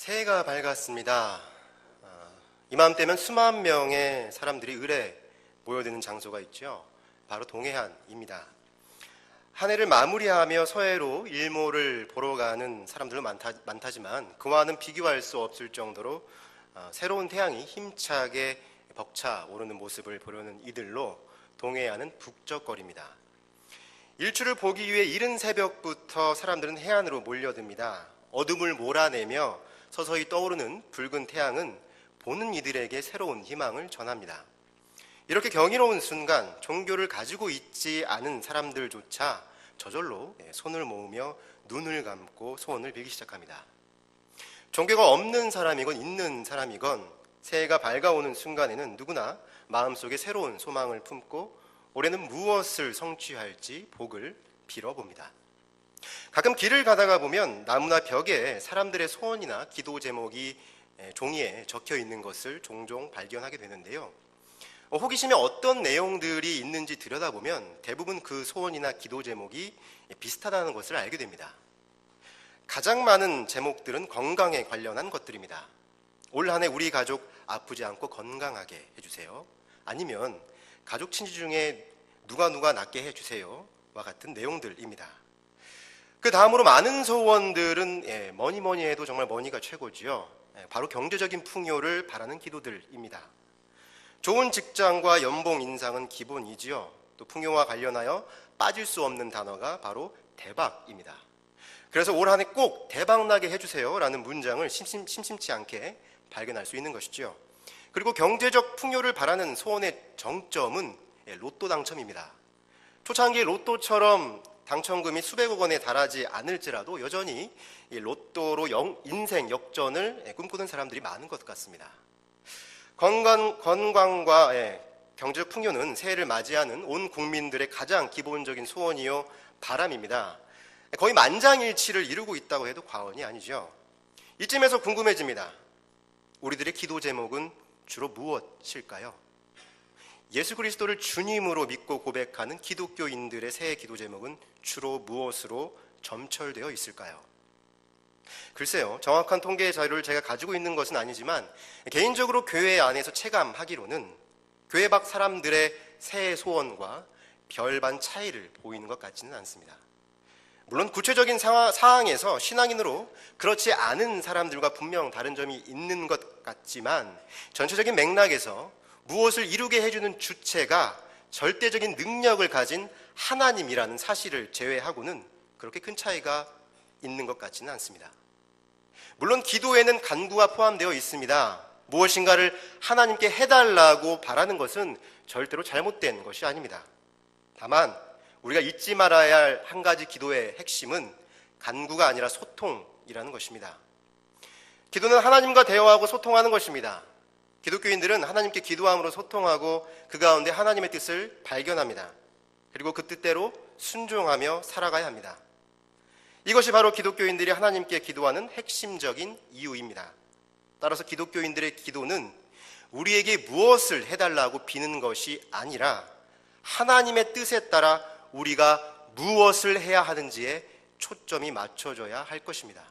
새해가 밝았습니다. 이맘때면 수만 명의 사람들이 을에 모여드는 장소가 있죠. 바로 동해안입니다. 한 해를 마무리하며 서해로 일몰을 보러 가는 사람들은 많다지만 그와는 비교할 수 없을 정도로 새로운 태양이 힘차게 벅차 오르는 모습을 보려는 이들로 동해안은 북적거립니다. 일출을 보기 위해 이른 새벽부터 사람들은 해안으로 몰려듭니다. 어둠을 몰아내며 서서히 떠오르는 붉은 태양은 보는 이들에게 새로운 희망을 전합니다. 이렇게 경이로운 순간 종교를 가지고 있지 않은 사람들조차 저절로 손을 모으며 눈을 감고 소원을 빌기 시작합니다. 종교가 없는 사람이건 있는 사람이건 새해가 밝아오는 순간에는 누구나 마음속에 새로운 소망을 품고 올해는 무엇을 성취할지 복을 빌어봅니다. 가끔 길을 가다가 보면 나무나 벽에 사람들의 소원이나 기도 제목이 종이에 적혀 있는 것을 종종 발견하게 되는데요. 호기심에 어떤 내용들이 있는지 들여다보면 대부분 그 소원이나 기도 제목이 비슷하다는 것을 알게 됩니다. 가장 많은 제목들은 건강에 관련한 것들입니다. 올 한 해 우리 가족 아프지 않고 건강하게 해주세요. 아니면 가족 친지 중에 누가 낫게 해주세요와 같은 내용들입니다. 그 다음으로 많은 소원들은 뭐니 해도 정말 뭐니가 최고지요. 바로 경제적인 풍요를 바라는 기도들입니다. 좋은 직장과 연봉 인상은 기본이지요. 또 풍요와 관련하여 빠질 수 없는 단어가 바로 대박입니다. 그래서 올 한 해 꼭 대박나게 해주세요라는 문장을 심심치 않게 발견할 수 있는 것이죠. 그리고 경제적 풍요를 바라는 소원의 정점은 로또 당첨입니다. 초창기 로또처럼 당첨금이 수백억 원에 달하지 않을지라도 여전히 로또로 인생 역전을 꿈꾸는 사람들이 많은 것 같습니다. 건강과 경제적 풍요는 새해를 맞이하는 온 국민들의 가장 기본적인 소원이요 바람입니다. 거의 만장일치를 이루고 있다고 해도 과언이 아니죠. 이쯤에서 궁금해집니다. 우리들의 기도 제목은 주로 무엇일까요? 예수 그리스도를 주님으로 믿고 고백하는 기독교인들의 새해 기도 제목은 주로 무엇으로 점철되어 있을까요? 글쎄요, 정확한 통계 자료를 제가 가지고 있는 것은 아니지만 개인적으로 교회 안에서 체감하기로는 교회 밖 사람들의 새해 소원과 별반 차이를 보이는 것 같지는 않습니다. 물론 구체적인 상황에서 신앙인으로 그렇지 않은 사람들과 분명 다른 점이 있는 것 같지만 전체적인 맥락에서 무엇을 이루게 해주는 주체가 절대적인 능력을 가진 하나님이라는 사실을 제외하고는 그렇게 큰 차이가 있는 것 같지는 않습니다. 물론 기도에는 간구가 포함되어 있습니다. 무엇인가를 하나님께 해달라고 바라는 것은 절대로 잘못된 것이 아닙니다. 다만 우리가 잊지 말아야 할 한 가지 기도의 핵심은 간구가 아니라 소통이라는 것입니다. 기도는 하나님과 대화하고 소통하는 것입니다. 기독교인들은 하나님께 기도함으로 소통하고 그 가운데 하나님의 뜻을 발견합니다. 그리고 그 뜻대로 순종하며 살아가야 합니다. 이것이 바로 기독교인들이 하나님께 기도하는 핵심적인 이유입니다. 따라서 기독교인들의 기도는 우리에게 무엇을 해달라고 비는 것이 아니라 하나님의 뜻에 따라 우리가 무엇을 해야 하는지에 초점이 맞춰져야 할 것입니다.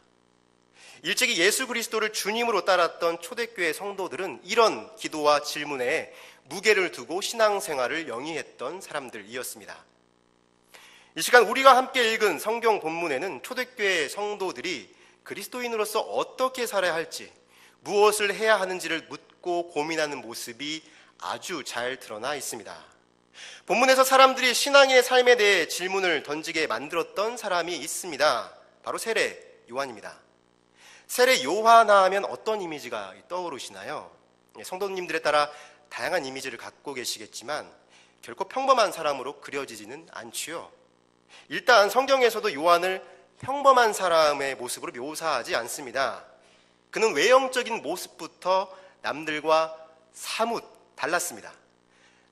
일찍이 예수 그리스도를 주님으로 따랐던 초대교회 성도들은 이런 기도와 질문에 무게를 두고 신앙생활을 영위했던 사람들이었습니다. 이 시간 우리가 함께 읽은 성경 본문에는 초대교회 성도들이 그리스도인으로서 어떻게 살아야 할지, 무엇을 해야 하는지를 묻고 고민하는 모습이 아주 잘 드러나 있습니다. 본문에서 사람들이 신앙의 삶에 대해 질문을 던지게 만들었던 사람이 있습니다. 바로 세례 요한입니다. 세례 요한아 하면 어떤 이미지가 떠오르시나요? 성도님들에 따라 다양한 이미지를 갖고 계시겠지만 결코 평범한 사람으로 그려지지는 않지요. 일단 성경에서도 요한을 평범한 사람의 모습으로 묘사하지 않습니다. 그는 외형적인 모습부터 남들과 사뭇 달랐습니다.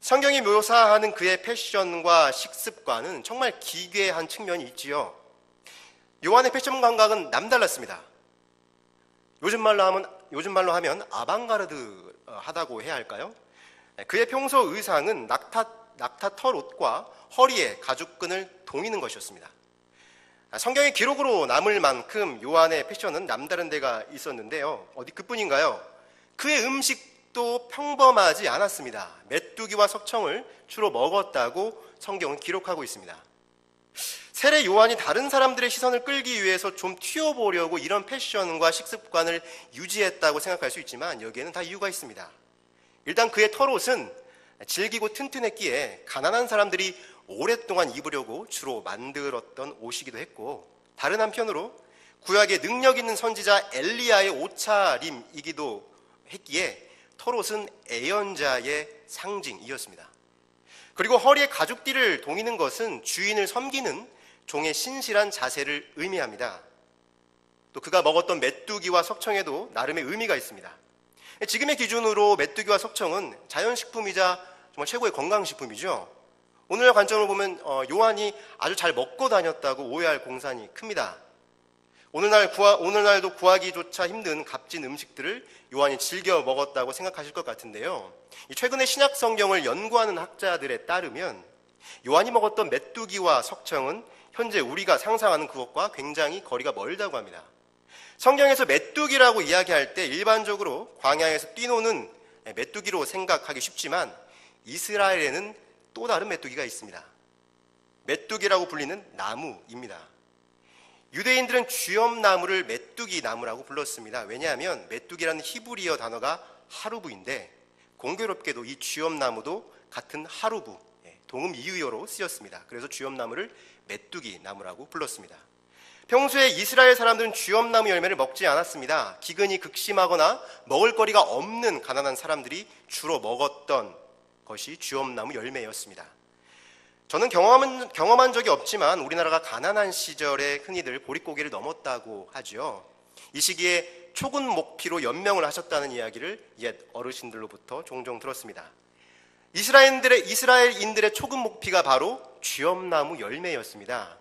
성경이 묘사하는 그의 패션과 식습관은 정말 기괴한 측면이 있지요. 요한의 패션 감각은 남달랐습니다. 요즘 말로 하면 아방가르드하다고 해야 할까요? 그의 평소 의상은 낙타 털 옷과 허리에 가죽끈을 동이는 것이었습니다. 성경의 기록으로 남을 만큼 요한의 패션은 남다른 데가 있었는데요. 어디 그뿐인가요? 그의 음식도 평범하지 않았습니다. 메뚜기와 석청을 주로 먹었다고 성경은 기록하고 있습니다. 세례 요한이 다른 사람들의 시선을 끌기 위해서 좀 튀어보려고 이런 패션과 식습관을 유지했다고 생각할 수 있지만 여기에는 다 이유가 있습니다. 일단 그의 털옷은 질기고 튼튼했기에 가난한 사람들이 오랫동안 입으려고 주로 만들었던 옷이기도 했고, 다른 한편으로 구약의 능력 있는 선지자 엘리야의 옷차림이기도 했기에 털옷은 애연자의 상징이었습니다. 그리고 허리에 가죽띠를 동이는 것은 주인을 섬기는 종의 신실한 자세를 의미합니다. 또 그가 먹었던 메뚜기와 석청에도 나름의 의미가 있습니다. 지금의 기준으로 메뚜기와 석청은 자연식품이자 정말 최고의 건강식품이죠. 오늘날 관점으로 보면 요한이 아주 잘 먹고 다녔다고 오해할 공산이 큽니다. 오늘날도 구하기조차 힘든 값진 음식들을 요한이 즐겨 먹었다고 생각하실 것 같은데요. 최근에 신약 성경을 연구하는 학자들에 따르면 요한이 먹었던 메뚜기와 석청은 현재 우리가 상상하는 그것과 굉장히 거리가 멀다고 합니다. 성경에서 메뚜기라고 이야기할 때 일반적으로 광야에서 뛰노는 메뚜기로 생각하기 쉽지만 이스라엘에는 또 다른 메뚜기가 있습니다. 메뚜기라고 불리는 나무입니다. 유대인들은 쥐엄나무를 메뚜기 나무라고 불렀습니다. 왜냐하면 메뚜기라는 히브리어 단어가 하루브인데 공교롭게도 이 쥐엄나무도 같은 하루브, 동음 이의어로 쓰였습니다. 그래서 쥐엄나무를 메뚜기 나무라고 불렀습니다. 평소에 이스라엘 사람들은 쥐엄나무 열매를 먹지 않았습니다. 기근이 극심하거나 먹을거리가 없는 가난한 사람들이 주로 먹었던 것이 쥐엄나무 열매였습니다. 저는 경험한 적이 없지만 우리나라가 가난한 시절에 흔히들 보릿고개를 넘었다고 하죠. 이 시기에 초근 목피로 연명을 하셨다는 이야기를 옛 어르신들로부터 종종 들었습니다. 이스라엘인들의 초근 목피가 바로 쥐엄나무 열매였습니다.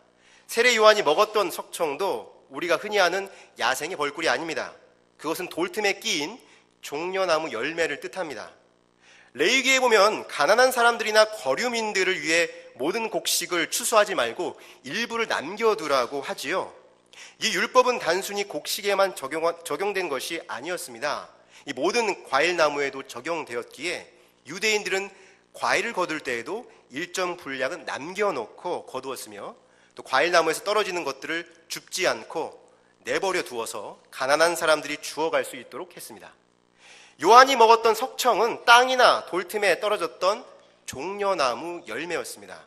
세례 요한이 먹었던 석청도 우리가 흔히 아는 야생의 벌꿀이 아닙니다. 그것은 돌틈에 끼인 종려나무 열매를 뜻합니다. 레위기에 보면 가난한 사람들이나 거류민들을 위해 모든 곡식을 추수하지 말고 일부를 남겨두라고 하지요. 이 율법은 단순히 곡식에만 적용된 것이 아니었습니다. 이 모든 과일나무에도 적용되었기에 유대인들은 과일을 거둘 때에도 일정 분량은 남겨놓고 거두었으며 또 과일나무에서 떨어지는 것들을 줍지 않고 내버려 두어서 가난한 사람들이 주워갈 수 있도록 했습니다. 요한이 먹었던 석청은 땅이나 돌틈에 떨어졌던 종려나무 열매였습니다.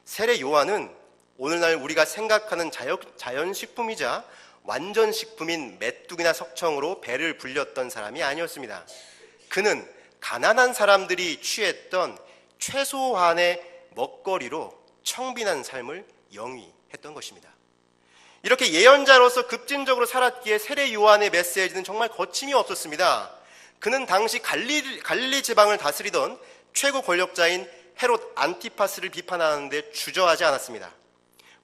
세례 요한은 오늘날 우리가 생각하는 자연식품이자 완전식품인 메뚜기나 석청으로 배를 불렸던 사람이 아니었습니다. 그는 가난한 사람들이 취했던 최소한의 먹거리로 청빈한 삶을 영위했던 것입니다. 이렇게 예언자로서 급진적으로 살았기에 세례 요한의 메시지는 정말 거침이 없었습니다. 그는 당시 갈릴리 지방을 다스리던 최고 권력자인 헤롯 안티파스를 비판하는데 주저하지 않았습니다.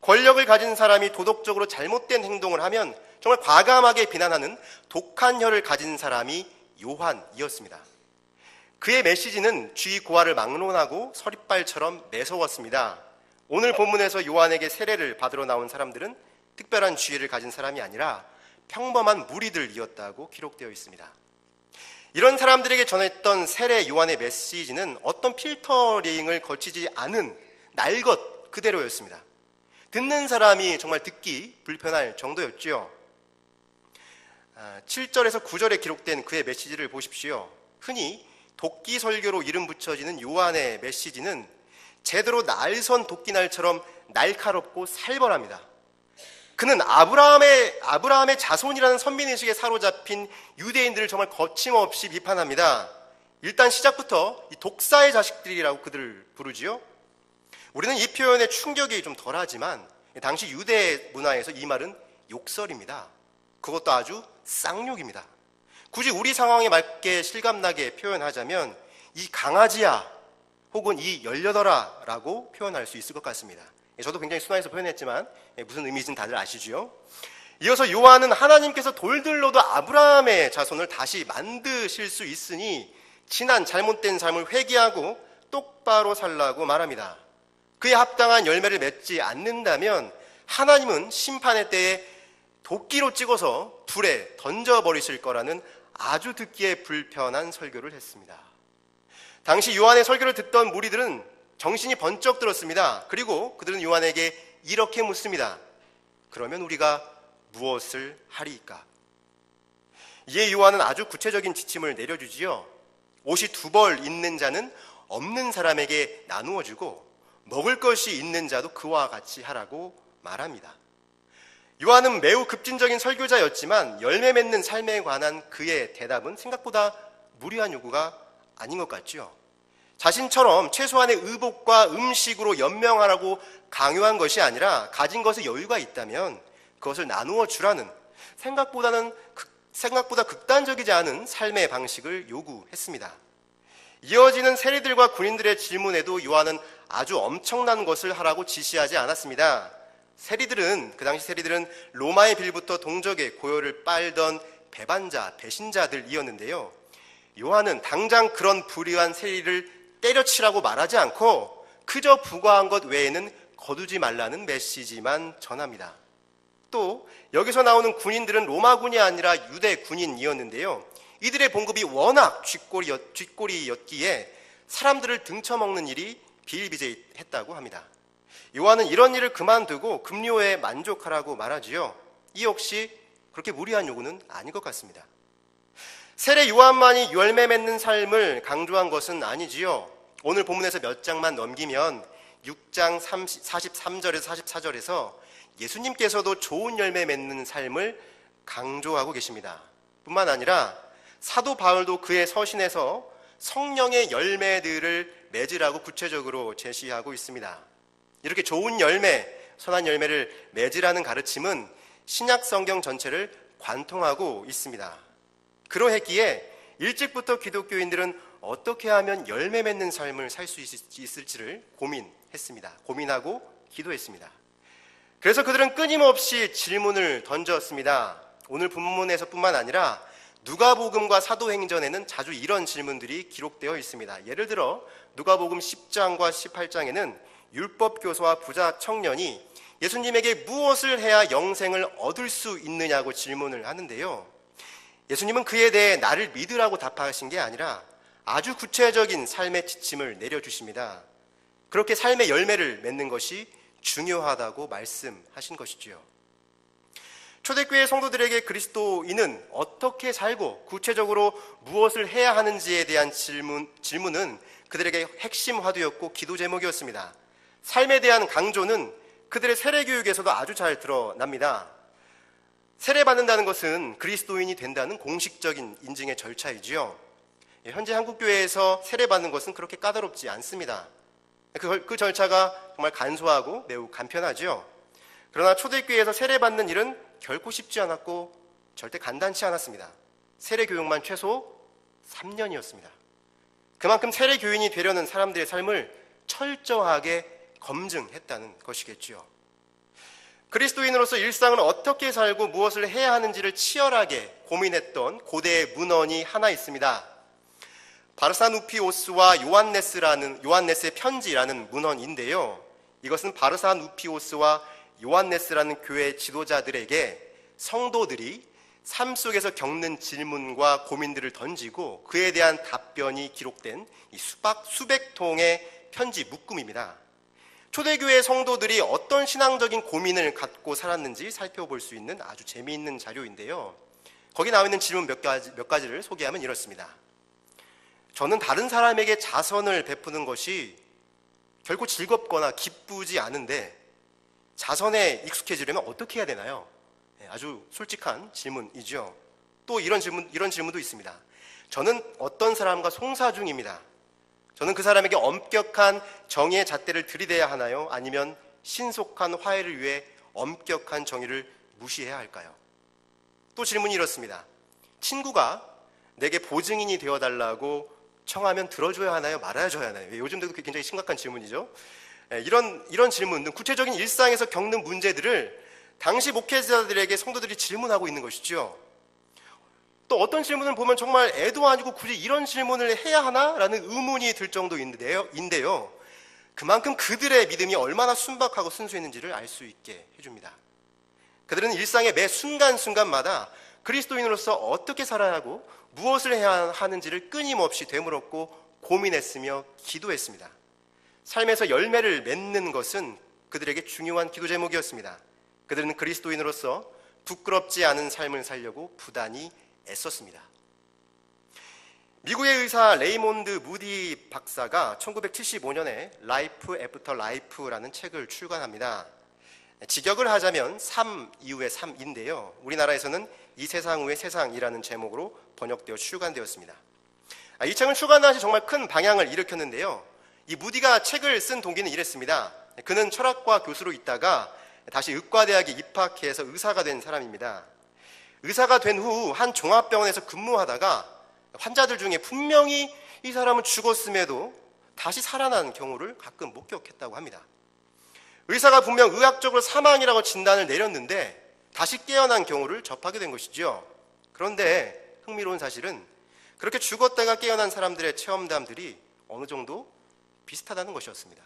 권력을 가진 사람이 도덕적으로 잘못된 행동을 하면 정말 과감하게 비난하는 독한 혀를 가진 사람이 요한이었습니다. 그의 메시지는 쥐 고아를 막론하고 서리빨처럼 매서웠습니다. 오늘 본문에서 요한에게 세례를 받으러 나온 사람들은 특별한 지혜를 가진 사람이 아니라 평범한 무리들이었다고 기록되어 있습니다. 이런 사람들에게 전했던 세례 요한의 메시지는 어떤 필터링을 거치지 않은 날 것 그대로였습니다. 듣는 사람이 정말 듣기 불편할 정도였죠. 7절에서 9절에 기록된 그의 메시지를 보십시오. 흔히 도끼 설교로 이름 붙여지는 요한의 메시지는 제대로 날선 도끼날처럼 날카롭고 살벌합니다. 그는 아브라함의 자손이라는 선민의식에 사로잡힌 유대인들을 정말 거침없이 비판합니다. 일단 시작부터 이 독사의 자식들이라고 그들을 부르지요. 우리는 이 표현에 충격이 좀 덜하지만 당시 유대 문화에서 이 말은 욕설입니다. 그것도 아주 쌍욕입니다. 굳이 우리 상황에 맞게 실감나게 표현하자면 이 강아지야 혹은 이 열려더라 라고 표현할 수 있을 것 같습니다. 저도 굉장히 순화해서 표현했지만 무슨 의미인지는 다들 아시죠? 이어서 요한은 하나님께서 돌들로도 아브라함의 자손을 다시 만드실 수 있으니 지난 잘못된 삶을 회개하고 똑바로 살라고 말합니다. 그에 합당한 열매를 맺지 않는다면 하나님은 심판의 때에 도끼로 찍어서 불에 던져버리실 거라는 아주 듣기에 불편한 설교를 했습니다. 당시 요한의 설교를 듣던 무리들은 정신이 번쩍 들었습니다. 그리고 그들은 요한에게 이렇게 묻습니다. 그러면 우리가 무엇을 하리이까? 이에 요한은 아주 구체적인 지침을 내려주지요. 옷이 2벌 있는 자는 없는 사람에게 나누어 주고 먹을 것이 있는 자도 그와 같이 하라고 말합니다. 요한은 매우 급진적인 설교자였지만 열매 맺는 삶에 관한 그의 대답은 생각보다 무리한 요구가 아닌 것 같죠. 자신처럼 최소한의 의복과 음식으로 연명하라고 강요한 것이 아니라 가진 것에 여유가 있다면 그것을 나누어 주라는 생각보다 극단적이지 않은 삶의 방식을 요구했습니다. 이어지는 세리들과 군인들의 질문에도 요한은 아주 엄청난 것을 하라고 지시하지 않았습니다. 그 당시 세리들은 로마의 빌부터 동족의 고요를 빨던 배반자, 배신자들이었는데요. 요한은 당장 그런 불의한 세리를 때려치라고 말하지 않고 그저 부과한 것 외에는 거두지 말라는 메시지만 전합니다. 또 여기서 나오는 군인들은 로마군이 아니라 유대 군인이었는데요. 이들의 봉급이 워낙 쥐꼬리였기에 사람들을 등쳐먹는 일이 비일비재했다고 합니다. 요한은 이런 일을 그만두고 급료에 만족하라고 말하지요. 이 역시 그렇게 무리한 요구는 아닌 것 같습니다. 세례 요한만이 열매 맺는 삶을 강조한 것은 아니지요. 오늘 본문에서 몇 장만 넘기면 6장 43절에서 44절에서 예수님께서도 좋은 열매 맺는 삶을 강조하고 계십니다. 뿐만 아니라 사도 바울도 그의 서신에서 성령의 열매들을 맺으라고 구체적으로 제시하고 있습니다. 이렇게 좋은 열매, 선한 열매를 맺으라는 가르침은 신약 성경 전체를 관통하고 있습니다. 그러했기에 일찍부터 기독교인들은 어떻게 하면 열매 맺는 삶을 살 수 있을지를 고민하고 기도했습니다. 그래서 그들은 끊임없이 질문을 던졌습니다. 오늘 본문에서뿐만 아니라 누가복음과 사도행전에는 자주 이런 질문들이 기록되어 있습니다. 예를 들어 누가복음 10장과 18장에는 율법교사와 부자 청년이 예수님에게 무엇을 해야 영생을 얻을 수 있느냐고 질문을 하는데요. 예수님은 그에 대해 나를 믿으라고 답하신 게 아니라 아주 구체적인 삶의 지침을 내려주십니다. 그렇게 삶의 열매를 맺는 것이 중요하다고 말씀하신 것이지요. 초대교회 성도들에게 그리스도인은 어떻게 살고 구체적으로 무엇을 해야 하는지에 대한 질문은 그들에게 핵심 화두였고 기도 제목이었습니다. 삶에 대한 강조는 그들의 세례교육에서도 아주 잘 드러납니다. 세례받는다는 것은 그리스도인이 된다는 공식적인 인증의 절차이지요. 현재 한국교회에서 세례받는 것은 그렇게 까다롭지 않습니다. 그 절차가 정말 간소하고 매우 간편하죠. 그러나 초대교회에서 세례받는 일은 결코 쉽지 않았고 절대 간단치 않았습니다. 세례교육만 최소 3년이었습니다. 그만큼 세례교인이 되려는 사람들의 삶을 철저하게 검증했다는 것이겠죠. 그리스도인으로서 일상을 어떻게 살고 무엇을 해야 하는지를 치열하게 고민했던 고대의 문헌이 하나 있습니다. 바르사누피오스와 요한네스의 편지라는 문헌인데요. 이것은 바르사누피오스와 요한네스라는 교회 지도자들에게 성도들이 삶 속에서 겪는 질문과 고민들을 던지고 그에 대한 답변이 기록된 이 수백 통의 편지 묶음입니다. 초대교회 성도들이 어떤 신앙적인 고민을 갖고 살았는지 살펴볼 수 있는 아주 재미있는 자료인데요. 거기 나와 있는 질문 몇 가지를 소개하면 이렇습니다. 저는 다른 사람에게 자선을 베푸는 것이 결코 즐겁거나 기쁘지 않은데 자선에 익숙해지려면 어떻게 해야 되나요? 아주 솔직한 질문이죠. 또 이런 질문도 있습니다. 저는 어떤 사람과 송사 중입니다. 저는 그 사람에게 엄격한 정의의 잣대를 들이대야 하나요? 아니면 신속한 화해를 위해 엄격한 정의를 무시해야 할까요? 또 질문이 이렇습니다. 친구가 내게 보증인이 되어달라고 청하면 들어줘야 하나요? 말아줘야 하나요? 요즘도 굉장히 심각한 질문이죠. 이런 질문 등 구체적인 일상에서 겪는 문제들을 당시 목회자들에게 성도들이 질문하고 있는 것이죠. 또 어떤 질문을 보면 정말 애도 아니고 굳이 이런 질문을 해야 하나? 라는 의문이 들 정도인데요. 그만큼 그들의 믿음이 얼마나 순박하고 순수했는지를 알 수 있게 해줍니다. 그들은 일상의 매 순간순간마다 그리스도인으로서 어떻게 살아야 하고 무엇을 해야 하는지를 끊임없이 되물었고 고민했으며 기도했습니다. 삶에서 열매를 맺는 것은 그들에게 중요한 기도 제목이었습니다. 그들은 그리스도인으로서 부끄럽지 않은 삶을 살려고 부단히 애썼습니다. 미국의 의사 레이몬드 무디 박사가 1975년에 Life After Life라는 책을 출간합니다. 직역을 하자면 삶 이후의 삶인데요. 우리나라에서는 이 세상 후의 세상이라는 제목으로 번역되어 출간되었습니다. 이 책을 출간한 시 정말 큰 방향을 일으켰는데요. 이 무디가 책을 쓴 동기는 이랬습니다. 그는 철학과 교수로 있다가 다시 의과대학에 입학해서 의사가 된 사람입니다. 의사가 된 후 한 종합병원에서 근무하다가 환자들 중에 분명히 이 사람은 죽었음에도 다시 살아난 경우를 가끔 목격했다고 합니다. 의사가 분명 의학적으로 사망이라고 진단을 내렸는데 다시 깨어난 경우를 접하게 된 것이죠. 그런데 흥미로운 사실은 그렇게 죽었다가 깨어난 사람들의 체험담들이 어느 정도 비슷하다는 것이었습니다.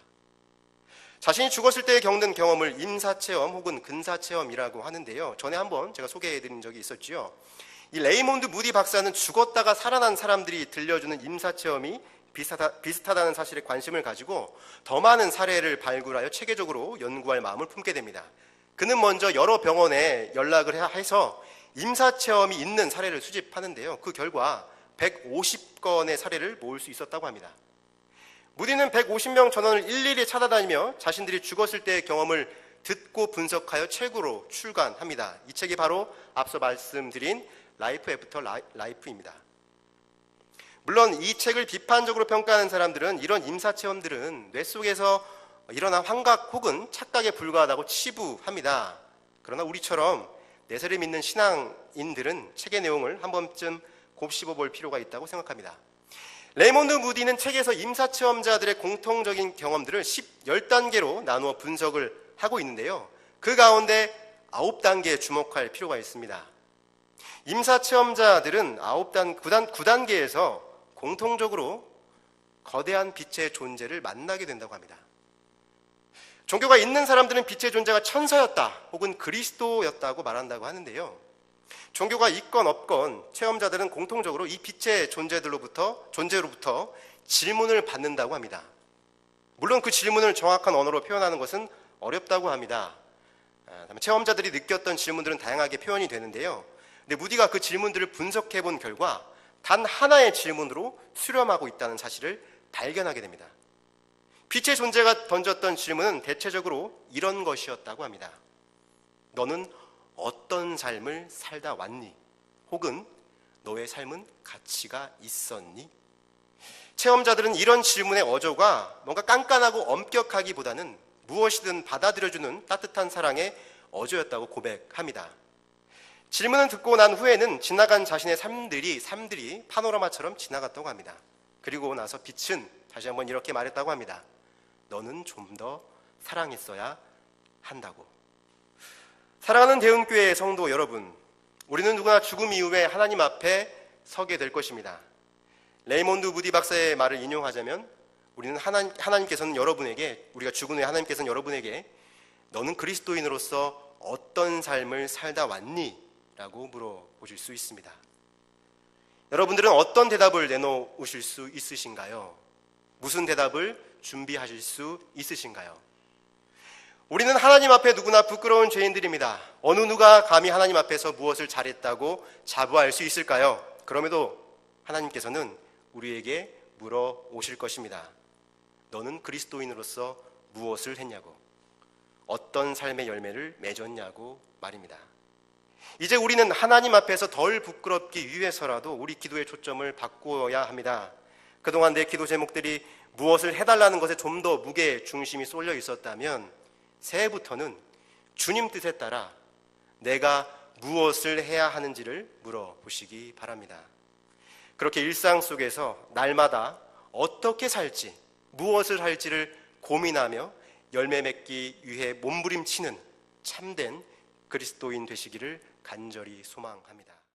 자신이 죽었을 때 겪는 경험을 임사체험 혹은 근사체험이라고 하는데요. 전에 한번 제가 소개해드린 적이 있었죠. 이 레이몬드 무디 박사는 죽었다가 살아난 사람들이 들려주는 임사체험이 비슷하다는 사실에 관심을 가지고 더 많은 사례를 발굴하여 체계적으로 연구할 마음을 품게 됩니다. 그는 먼저 여러 병원에 연락을 해서 임사체험이 있는 사례를 수집하는데요. 그 결과 150건의 사례를 모을 수 있었다고 합니다. 무디는 150명 전원을 일일이 찾아다니며 자신들이 죽었을 때의 경험을 듣고 분석하여 책으로 출간합니다. 이 책이 바로 앞서 말씀드린 Life After Life입니다. 물론 이 책을 비판적으로 평가하는 사람들은 이런 임사체험들은 뇌 속에서 일어난 환각 혹은 착각에 불과하다고 치부합니다. 그러나 우리처럼 내세를 믿는 신앙인들은 책의 내용을 한 번쯤 곱씹어 볼 필요가 있다고 생각합니다. 레이몬드 무디는 책에서 임사체험자들의 공통적인 경험들을 10단계로 나누어 분석을 하고 있는데요. 그 가운데 9단계에 주목할 필요가 있습니다. 임사체험자들은 9단계에서 공통적으로 거대한 빛의 존재를 만나게 된다고 합니다. 종교가 있는 사람들은 빛의 존재가 천사였다 혹은 그리스도였다고 말한다고 하는데요. 종교가 있건 없건 체험자들은 공통적으로 이 빛의 존재로부터 질문을 받는다고 합니다. 물론 그 질문을 정확한 언어로 표현하는 것은 어렵다고 합니다. 체험자들이 느꼈던 질문들은 다양하게 표현이 되는데요. 근데 무디가 그 질문들을 분석해 본 결과 단 하나의 질문으로 수렴하고 있다는 사실을 발견하게 됩니다. 빛의 존재가 던졌던 질문은 대체적으로 이런 것이었다고 합니다. 너는 어떤 삶을 살다 왔니? 혹은 너의 삶은 가치가 있었니? 체험자들은 이런 질문의 어조가 뭔가 깐깐하고 엄격하기보다는 무엇이든 받아들여주는 따뜻한 사랑의 어조였다고 고백합니다. 질문을 듣고 난 후에는 지나간 자신의 삶들이 파노라마처럼 지나갔다고 합니다. 그리고 나서 빛은 다시 한번 이렇게 말했다고 합니다. 너는 좀 더 사랑했어야 한다고. 사랑하는 대흥교회 성도 여러분, 우리는 누구나 죽음 이후에 하나님 앞에 서게 될 것입니다. 레이몬드 무디 박사의 말을 인용하자면 우리는 하나님께서는 여러분에게, 우리가 죽은 후에 하나님께서는 여러분에게 너는 그리스도인으로서 어떤 삶을 살다 왔니? 라고 물어보실 수 있습니다. 여러분들은 어떤 대답을 내놓으실 수 있으신가요? 무슨 대답을 준비하실 수 있으신가요? 우리는 하나님 앞에 누구나 부끄러운 죄인들입니다. 어느 누가 감히 하나님 앞에서 무엇을 잘했다고 자부할 수 있을까요? 그럼에도 하나님께서는 우리에게 물어오실 것입니다. 너는 그리스도인으로서 무엇을 했냐고, 어떤 삶의 열매를 맺었냐고 말입니다. 이제 우리는 하나님 앞에서 덜 부끄럽기 위해서라도 우리 기도의 초점을 바꾸어야 합니다. 그동안 내 기도 제목들이 무엇을 해달라는 것에 좀 더 무게 중심이 쏠려 있었다면 새해부터는 주님 뜻에 따라 내가 무엇을 해야 하는지를 물어보시기 바랍니다. 그렇게 일상 속에서 날마다 어떻게 살지, 무엇을 할지를 고민하며 열매 맺기 위해 몸부림치는 참된 그리스도인 되시기를 간절히 소망합니다.